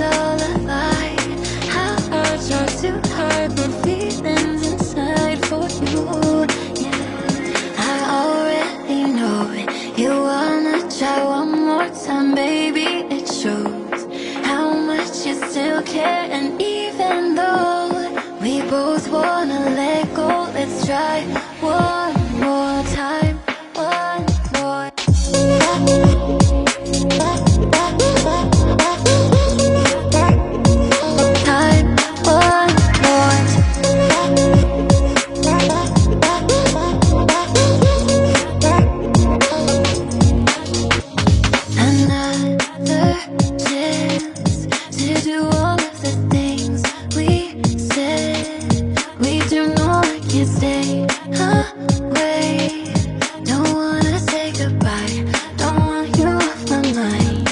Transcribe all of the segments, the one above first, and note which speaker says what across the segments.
Speaker 1: all a lie. How I try to hide my feelings inside for you. Yeah, I already know it. You wanna try one more time, baby. It shows how much you still care. And even though we both wanna let go, let's try one more time. One more time, one more. Another chance to do all of the things we said. We do know I can't stay away. Don't wanna say goodbye, don't want you off my mind.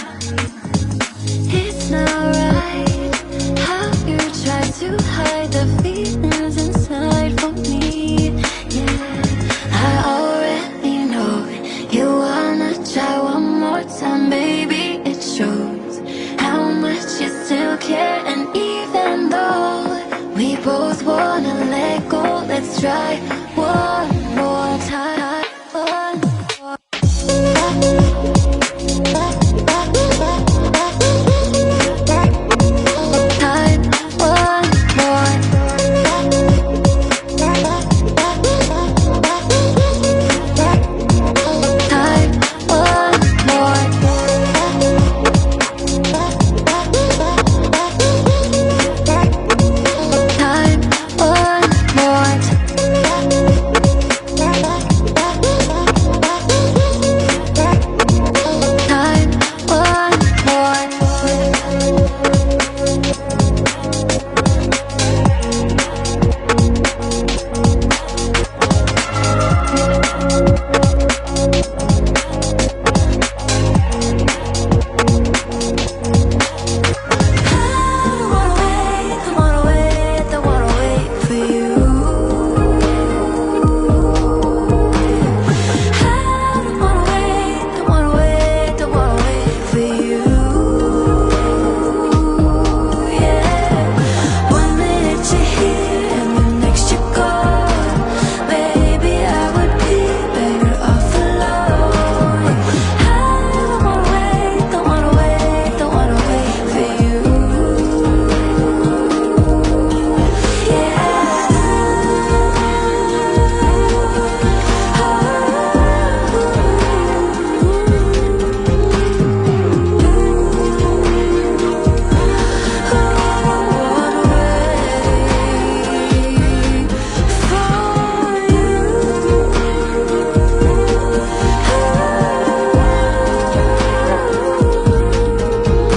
Speaker 1: It's not right how you try to hide the feelings inside for me. Yeah, I already know it. You wanna try one more time, baby. It shows how much you still care. And even though we both wanna let go, let's try